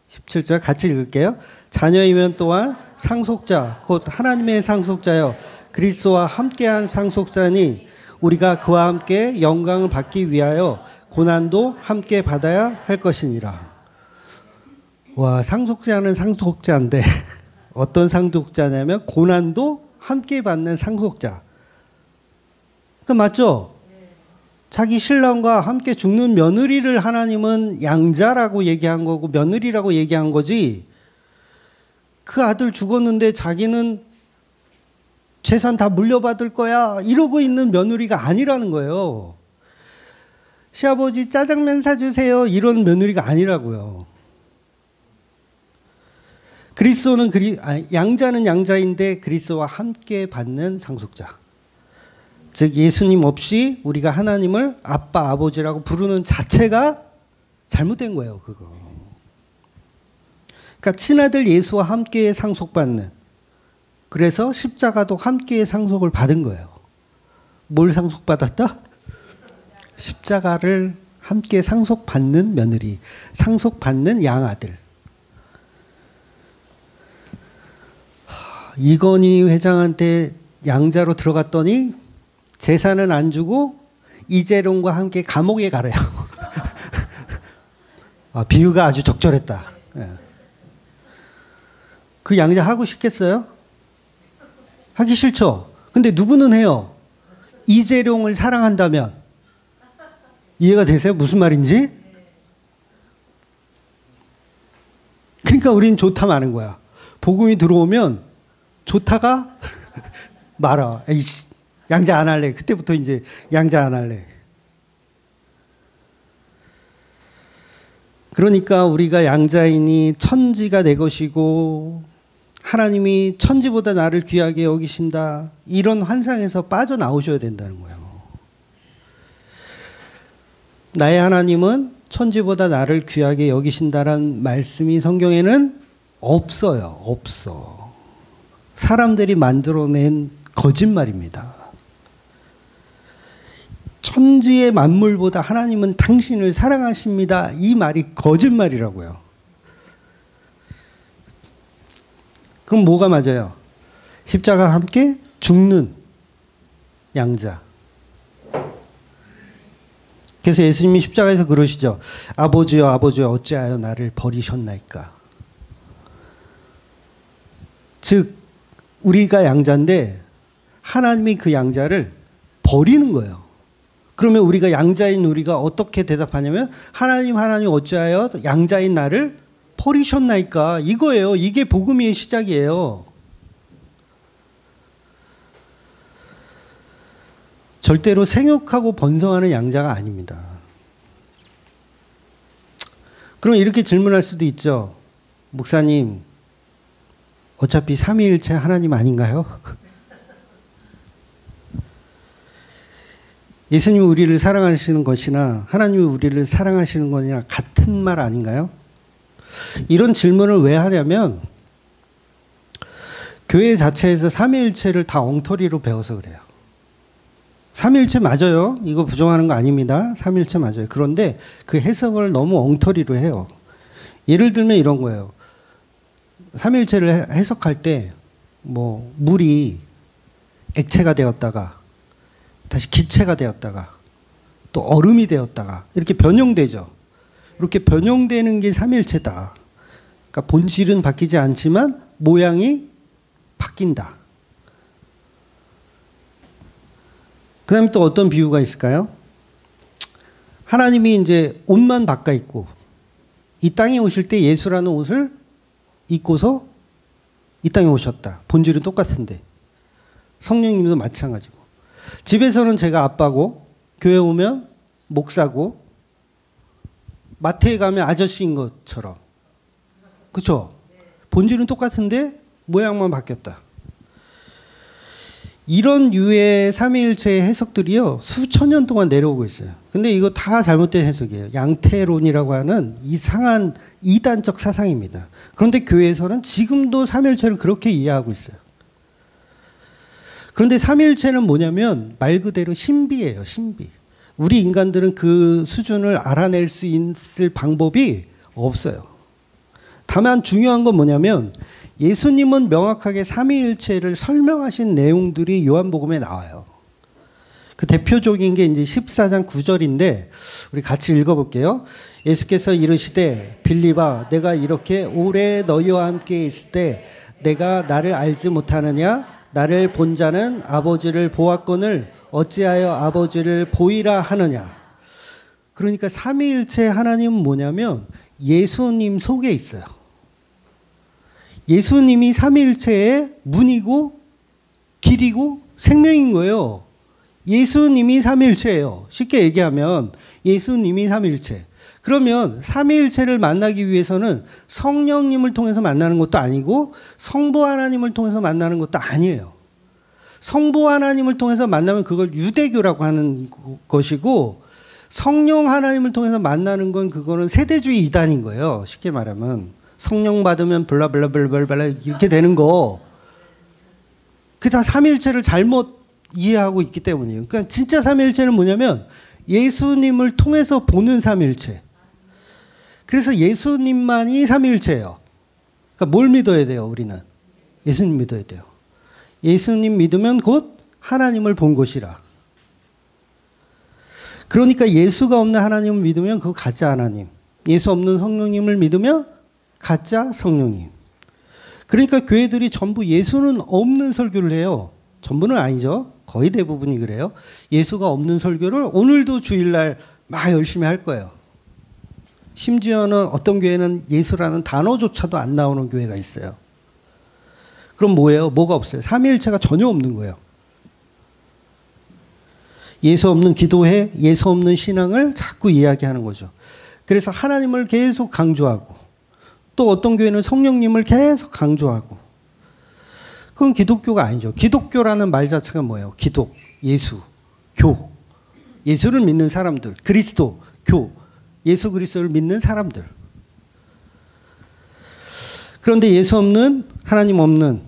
17절 같이 읽을게요. 자녀이면 또한 상속자 곧 하나님의 상속자여 그리스도와 함께한 상속자니 우리가 그와 함께 영광을 받기 위하여 고난도 함께 받아야 할 것이니라. 와, 상속자는 상속자인데 어떤 상속자냐면 고난도 함께 받는 상속자. 그 맞죠? 자기 신랑과 함께 죽는 며느리를 하나님은 양자라고 얘기한 거고 며느리라고 얘기한 거지, 그 아들 죽었는데 자기는 재산 다 물려받을 거야 이러고 있는 며느리가 아니라는 거예요. 시아버지 짜장면 사주세요 이런 며느리가 아니라고요. 그리스도는 양자는 양자인데 그리스도와 함께 받는 상속자. 즉 예수님 없이 우리가 하나님을 아빠 아버지라고 부르는 자체가 잘못된 거예요. 그거. 그러니까 친아들 예수와 함께 상속받는, 그래서 십자가도 함께 상속을 받은 거예요. 뭘 상속받았다? 십자가를 함께 상속받는 며느리, 상속받는 양아들. 이건희 회장한테 양자로 들어갔더니 재산은 안 주고 이재룡과 함께 감옥에 가래요. 비유가 아주 적절했다. 그 양자 하고 싶겠어요? 하기 싫죠. 근데 누구는 해요? 이재룡을 사랑한다면. 이해가 되세요? 무슨 말인지? 그러니까 우린 좋다 마는 거야. 복음이 들어오면 좋다가 말아. 에이씨, 양자 안 할래. 그때부터 이제 양자 안 할래. 그러니까 우리가 양자이니 천지가 내 것이고 하나님이 천지보다 나를 귀하게 여기신다, 이런 환상에서 빠져나오셔야 된다는 거예요. 나의 하나님은 천지보다 나를 귀하게 여기신다라는 말씀이 성경에는 없어요. 없어. 사람들이 만들어낸 거짓말입니다. 천지의 만물보다 하나님은 당신을 사랑하십니다, 이 말이 거짓말이라고요. 그럼 뭐가 맞아요? 십자가와 함께 죽는 양자. 그래서 예수님이 십자가에서 그러시죠. 아버지여 아버지여 어찌하여 나를 버리셨나이까. 즉 우리가 양자인데 하나님이 그 양자를 버리는 거예요. 그러면 우리가 양자인 우리가 어떻게 대답하냐면 하나님 어찌하여 양자인 나를 버리셨나이까, 이거예요. 이게 복음의 시작이에요. 절대로 생육하고 번성하는 양자가 아닙니다. 그럼 이렇게 질문할 수도 있죠. 목사님, 어차피 삼위일체 하나님 아닌가요? 예수님이 우리를 사랑하시는 것이나 하나님이 우리를 사랑하시는 것이나 같은 말 아닌가요? 이런 질문을 왜 하냐면 교회 자체에서 삼위일체를 다 엉터리로 배워서 그래요. 삼위일체 맞아요. 이거 부정하는 거 아닙니다. 삼위일체 맞아요. 그런데 그 해석을 너무 엉터리로 해요. 예를 들면 이런 거예요. 삼위일체를 해석할 때 뭐 물이 액체가 되었다가 다시 기체가 되었다가 또 얼음이 되었다가 이렇게 변형되죠. 이렇게 변형되는 게 삼위일체다. 그러니까 본질은 바뀌지 않지만 모양이 바뀐다. 그 다음에 또 어떤 비유가 있을까요? 하나님이 이제 옷만 바꿔 입고 이 땅에 오실 때 예수라는 옷을 입고서 이 땅에 오셨다. 본질은 똑같은데. 성령님도 마찬가지고. 집에서는 제가 아빠고 교회 오면 목사고 마트에 가면 아저씨인 것처럼. 그렇죠? 본질은 똑같은데 모양만 바뀌었다. 이런 유의 삼위일체의 해석들이요, 수천 년 동안 내려오고 있어요. 근데 이거 다 잘못된 해석이에요. 양태론이라고 하는 이상한 이단적 사상입니다. 그런데 교회에서는 지금도 삼위일체를 그렇게 이해하고 있어요. 그런데 삼위일체는 뭐냐면 말 그대로 신비예요. 신비. 우리 인간들은 그 수준을 알아낼 수 있을 방법이 없어요. 다만 중요한 건 뭐냐면 예수님은 명확하게 삼위일체를 설명하신 내용들이 요한복음에 나와요. 그 대표적인 게 이제 14장 9절인데 우리 같이 읽어볼게요. 예수께서 이르시되 빌립아 내가 이렇게 오래 너희와 함께 있을 때 내가 나를 알지 못하느냐? 나를 본 자는 아버지를 보았거늘 어찌하여 아버지를 보이라 하느냐? 그러니까 삼위일체 하나님은 뭐냐면 예수님 속에 있어요. 예수님이 삼위일체의 문이고 길이고 생명인 거예요. 예수님이 삼위일체예요. 쉽게 얘기하면 예수님이 삼위일체. 그러면 삼위일체를 만나기 위해서는 성령님을 통해서 만나는 것도 아니고 성부 하나님을 통해서 만나는 것도 아니에요. 성부 하나님을 통해서 만나면 그걸 유대교라고 하는 것이고 성령 하나님을 통해서 만나는 건 그거는 세대주의 이단인 거예요. 쉽게 말하면 성령 받으면 블라블라블라블라 이렇게 되는 거. 그게 다 삼위일체를 잘못 이해하고 있기 때문이에요. 그러니까 진짜 삼위일체는 뭐냐면 예수님을 통해서 보는 삼위일체. 그래서 예수님만이 삼위일체예요. 그러니까 뭘 믿어야 돼요, 우리는? 예수님 믿어야 돼요. 예수님 믿으면 곧 하나님을 본 것이라. 그러니까 예수가 없는 하나님을 믿으면 그거 가짜 하나님. 예수 없는 성령님을 믿으면 가짜 성령님. 그러니까 교회들이 전부 예수는 없는 설교를 해요. 전부는 아니죠. 거의 대부분이 그래요. 예수가 없는 설교를 오늘도 주일날 막 열심히 할 거예요. 심지어는 어떤 교회는 예수라는 단어조차도 안 나오는 교회가 있어요. 그럼 뭐예요? 뭐가 없어요? 삼위일체가 전혀 없는 거예요. 예수 없는 기도회, 예수 없는 신앙을 자꾸 이야기하는 거죠. 그래서 하나님을 계속 강조하고 또 어떤 교회는 성령님을 계속 강조하고 그건 기독교가 아니죠. 기독교라는 말 자체가 뭐예요? 기독, 예수, 교. 예수를 믿는 사람들, 그리스도, 교. 예수 그리스도를 믿는 사람들. 그런데 예수 없는, 하나님 없는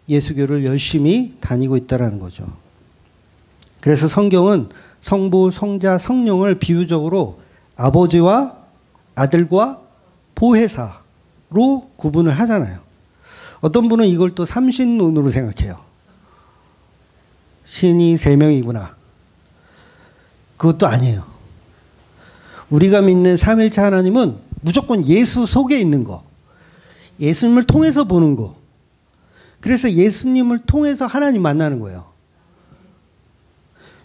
예수교를 열심히 다니고 있다는 거죠. 그래서 성경은 성부, 성자, 성령을 비유적으로 아버지와 아들과 보혜사로 구분을 하잖아요. 어떤 분은 이걸 또 삼신론으로 생각해요. 신이 세 명이구나. 그것도 아니에요. 우리가 믿는 삼일체 하나님은 무조건 예수 속에 있는 거. 예수님을 통해서 보는 거. 그래서 예수님을 통해서 하나님 만나는 거예요.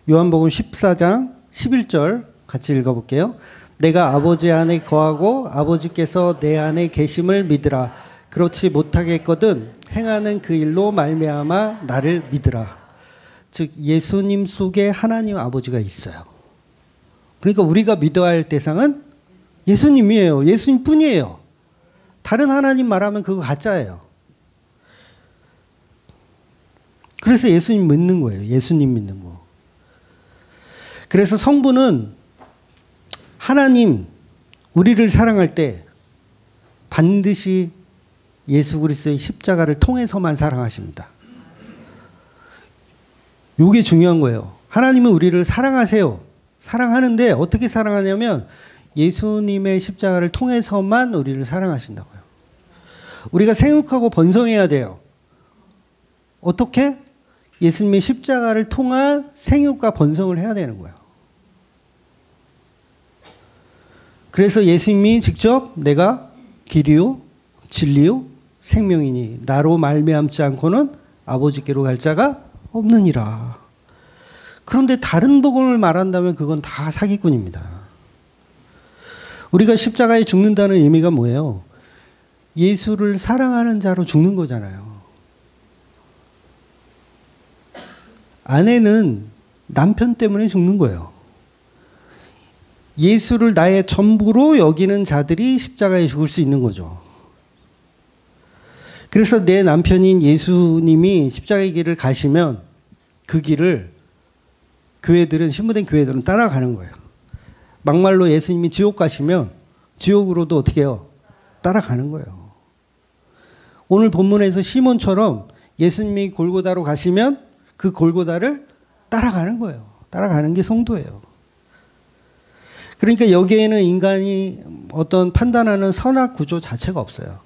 요한복음 14장 11절 같이 읽어볼게요. 내가 아버지 안에 거하고 아버지께서 내 안에 계심을 믿으라. 그렇지 못하겠거든 행하는 그 일로 말미암아 나를 믿으라. 즉 예수님 속에 하나님 아버지가 있어요. 그러니까 우리가 믿어야 할 대상은 예수님이에요. 예수님뿐이에요. 다른 하나님 말하면 그거 가짜예요. 그래서 예수님 믿는 거예요. 예수님 믿는 거. 그래서 성부는 하나님 우리를 사랑할 때 반드시 예수 그리스도의 십자가를 통해서만 사랑하십니다. 이게 중요한 거예요. 하나님은 우리를 사랑하세요. 사랑하는데 어떻게 사랑하냐면 예수님의 십자가를 통해서만 우리를 사랑하신다고요. 우리가 생육하고 번성해야 돼요. 어떻게? 예수님의 십자가를 통한 생육과 번성을 해야 되는 거예요. 그래서 예수님이 직접 내가 길이요 진리요 생명이니 나로 말미암지 않고는 아버지께로 갈 자가 없느니라. 그런데 다른 복음을 말한다면 그건 다 사기꾼입니다. 우리가 십자가에 죽는다는 의미가 뭐예요? 예수를 사랑하는 자로 죽는 거잖아요. 아내는 남편 때문에 죽는 거예요. 예수를 나의 전부로 여기는 자들이 십자가에 죽을 수 있는 거죠. 그래서 내 남편인 예수님이 십자가의 길을 가시면 그 길을 교회들은, 신부된 교회들은 따라가는 거예요. 막말로 예수님이 지옥 가시면 지옥으로도 어떻게 해요? 따라가는 거예요. 오늘 본문에서 시몬처럼 예수님이 골고다로 가시면 그 골고다를 따라가는 거예요. 따라가는 게 성도예요. 그러니까 여기에는 인간이 어떤 판단하는 선악 구조 자체가 없어요.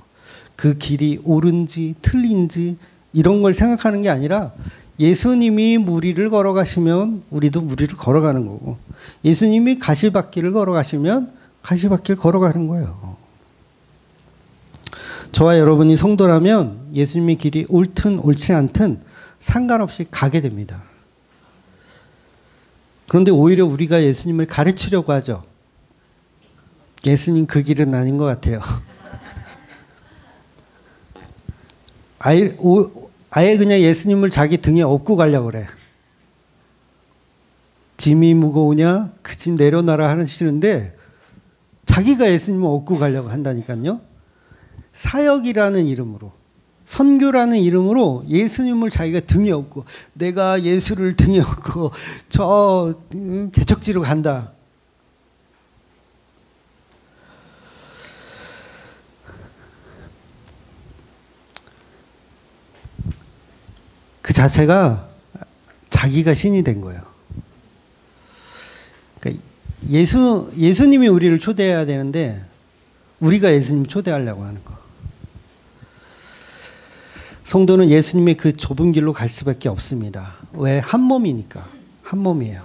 그 길이 옳은지 틀린지 이런 걸 생각하는 게 아니라 예수님이 무리를 걸어가시면 우리도 무리를 걸어가는 거고, 예수님이 가시밭길을 걸어가시면 가시밭길 걸어가는 거예요. 저와 여러분이 성도라면 예수님의 길이 옳든 옳지 않든 상관없이 가게 됩니다. 그런데 오히려 우리가 예수님을 가르치려고 하죠. 예수님 그 길은 아닌 것 같아요. 아예 그냥 예수님을 자기 등에 업고 가려고 그래. 짐이 무거우냐? 그 짐 내려놔라 하시는데 자기가 예수님을 업고 가려고 한다니까요. 사역이라는 이름으로, 선교라는 이름으로 예수님을 자기가 등에 업고, 내가 예수를 등에 업고 저 개척지로 간다. 그 자체가 자기가 신이 된 거예요. 그러니까 예수님이 우리를 초대해야 되는데 우리가 예수님 초대하려고 하는 거. 성도는 예수님의 그 좁은 길로 갈 수밖에 없습니다. 왜? 한 몸이니까. 한 몸이에요.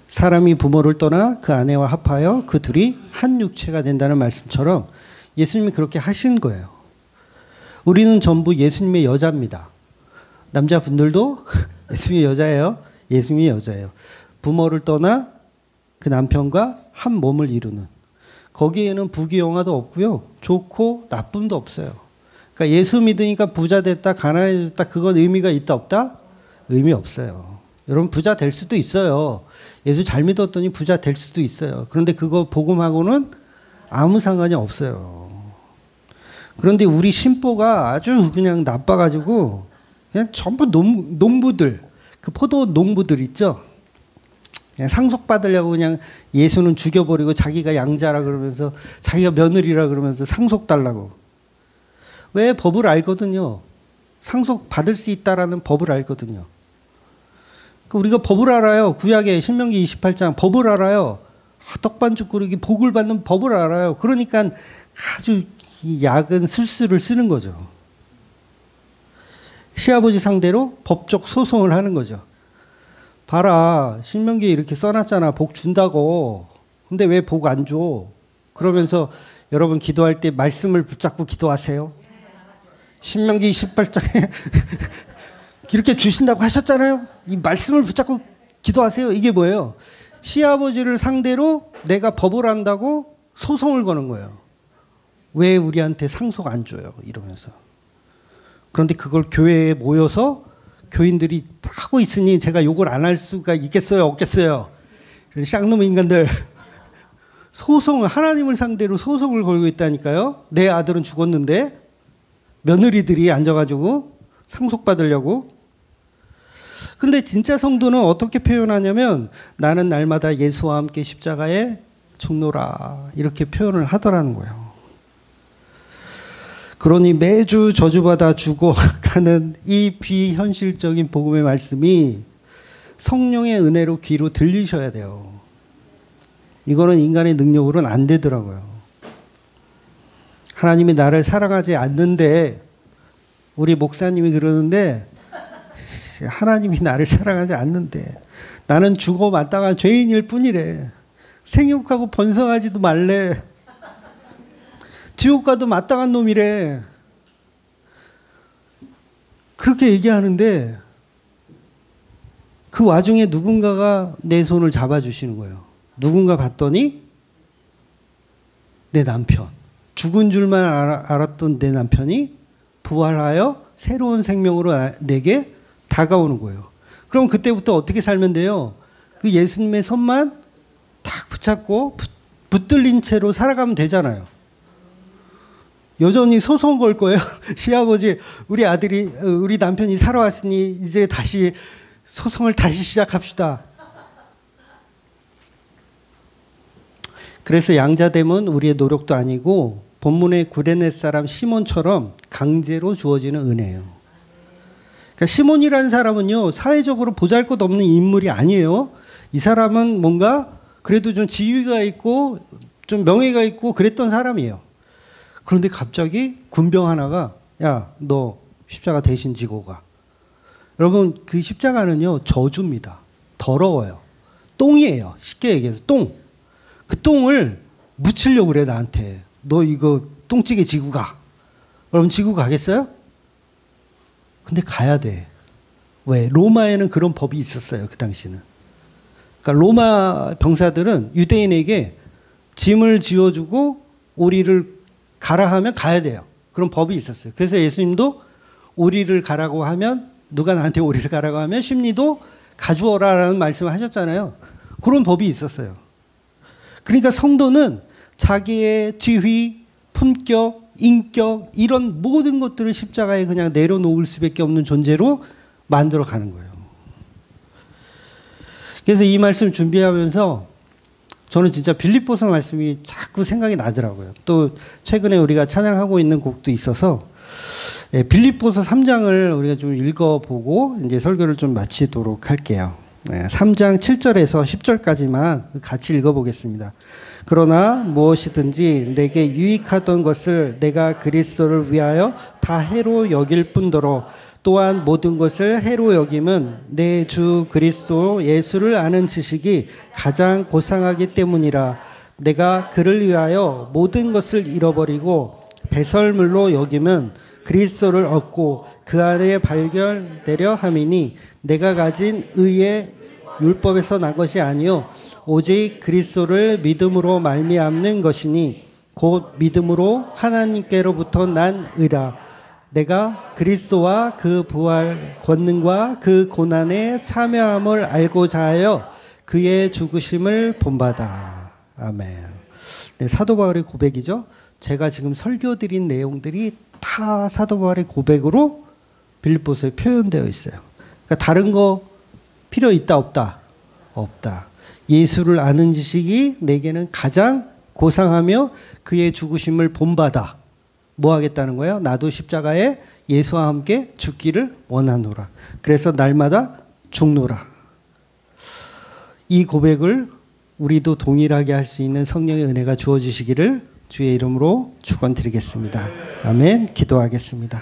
사람이 부모를 떠나 그 아내와 합하여 그 둘이 한 육체가 된다는 말씀처럼 예수님이 그렇게 하신 거예요. 우리는 전부 예수님의 여자입니다. 남자분들도 예수님의 여자예요. 예수님의 여자예요. 부모를 떠나 그 남편과 한 몸을 이루는. 거기에는 부귀영화도 없고요. 좋고 나쁨도 없어요. 그러니까 예수 믿으니까 부자 됐다, 가난해졌다, 그건 의미가 있다, 없다? 의미 없어요. 여러분 부자 될 수도 있어요. 예수 잘 믿었더니 부자 될 수도 있어요. 그런데 그거 복음하고는 아무 상관이 없어요. 그런데 우리 신보가 아주 그냥 나빠가지고 그냥 전부 농부들, 그 포도 농부들 있죠? 그냥 상속받으려고 그냥 예수는 죽여버리고 자기가 양자라 그러면서 자기가 며느리라 그러면서 상속 달라고. 왜? 법을 알거든요. 상속받을 수 있다라는 법을 알거든요. 우리가 법을 알아요. 구약의 신명기 28장 법을 알아요. 떡반죽 그릇이 복을 받는 법을 알아요. 그러니까 아주 약은 술수를 쓰는 거죠. 시아버지 상대로 법적 소송을 하는 거죠. 봐라, 신명기에 이렇게 써놨잖아. 복 준다고. 근데 왜 복 안 줘? 그러면서 여러분 기도할 때 말씀을 붙잡고 기도하세요. 신명기 28장에 이렇게 주신다고 하셨잖아요. 이 말씀을 붙잡고 기도하세요. 이게 뭐예요? 시아버지를 상대로 내가 법을 한다고 소송을 거는 거예요. 왜 우리한테 상속 안 줘요? 이러면서. 그런데 그걸 교회에 모여서 교인들이 하고 있으니 제가 욕을 안 할 수가 있겠어요? 없겠어요? 쌍놈 인간들. 소송을, 하나님을 상대로 소송을 걸고 있다니까요. 내 아들은 죽었는데 며느리들이 앉아가지고 상속받으려고. 근데 진짜 성도는 어떻게 표현하냐면 나는 날마다 예수와 함께 십자가에 죽노라 이렇게 표현을 하더라는 거예요. 그러니 매주 저주받아 죽어가는 이 비현실적인 복음의 말씀이 성령의 은혜로 귀로 들리셔야 돼요. 이거는 인간의 능력으로는 안 되더라고요. 하나님이 나를 사랑하지 않는데, 우리 목사님이 그러는데 하나님이 나를 사랑하지 않는데 나는 죽어 마땅한 죄인일 뿐이래. 생육하고 번성하지도 말래. 지옥 가도 마땅한 놈이래. 그렇게 얘기하는데 그 와중에 누군가가 내 손을 잡아주시는 거예요. 누군가 봤더니 내 남편. 죽은 줄만 알았던 내 남편이 부활하여 새로운 생명으로 내게 다가오는 거예요. 그럼 그때부터 어떻게 살면 돼요? 그 예수님의 손만 탁 붙잡고 붙들린 채로 살아가면 되잖아요. 여전히 소송 걸 거예요. 시아버지, 우리 남편이 살아왔으니 이제 다시 소송을 다시 시작합시다. 그래서 양자됨은 우리의 노력도 아니고 본문의 구레네 사람 시몬처럼 강제로 주어지는 은혜예요. 그러니까 시몬이라는 사람은요, 사회적으로 보잘것없는 인물이 아니에요. 이 사람은 뭔가 그래도 좀 지위가 있고 좀 명예가 있고 그랬던 사람이에요. 그런데 갑자기 군병 하나가 야, 너 십자가 대신 지고 가. 여러분, 그 십자가는요, 저주입니다. 더러워요. 똥이에요. 쉽게 얘기해서 똥. 그 똥을 묻히려고 그래, 나한테. 너 이거 똥찌개 지고 가. 여러분, 지고 가겠어요? 근데 가야 돼. 왜? 로마에는 그런 법이 있었어요, 그 당시는. 그러니까 로마 병사들은 유대인에게 짐을 지어주고 오리를 가라 하면 가야 돼요. 그런 법이 있었어요. 그래서 예수님도 오리를 가라고 하면, 누가 나한테 오리를 가라고 하면 심리도 가주어라라는 말씀을 하셨잖아요. 그런 법이 있었어요. 그러니까 성도는 자기의 지위, 품격, 인격, 이런 모든 것들을 십자가에 그냥 내려놓을 수밖에 없는 존재로 만들어 가는 거예요. 그래서 이 말씀 준비하면서 저는 진짜 빌립보서 말씀이 자꾸 생각이 나더라고요. 또 최근에 우리가 찬양하고 있는 곡도 있어서 빌립보서 3장을 우리가 좀 읽어보고 이제 설교를 좀 마치도록 할게요. 3장 7절에서 10절까지만 같이 읽어보겠습니다. 그러나 무엇이든지 내게 유익하던 것을 내가 그리스도를 위하여 다 해로 여길 뿐더러 또한 모든 것을 해로 여김은 내 주 그리스도 예수를 아는 지식이 가장 고상하기 때문이라. 내가 그를 위하여 모든 것을 잃어버리고 배설물로 여김은 그리스도를 얻고 그 안에 발견되려 함이니 내가 가진 의의 율법에서 난 것이 아니요 오직 그리스도를 믿음으로 말미암는 것이니 곧 믿음으로 하나님께로부터 난 의라. 내가 그리스도와 그 부활 권능과 그 고난에 참여함을 알고자 하여 그의 죽으심을 본받아. 아멘. 네, 사도 바울의 고백이죠. 제가 지금 설교드린 내용들이 다 사도 바울의 고백으로 빌립보서에 표현되어 있어요. 그러니까 다른 거 필요 있다 없다? 없다. 예수를 아는 지식이 내게는 가장 고상하며 그의 죽으심을 본받아. 뭐 하겠다는 거예요? 나도 십자가에 예수와 함께 죽기를 원하노라. 그래서 날마다 죽노라. 이 고백을 우리도 동일하게 할 수 있는 성령의 은혜가 주어지시기를 주의 이름으로 축원드리겠습니다. 아멘. 기도하겠습니다.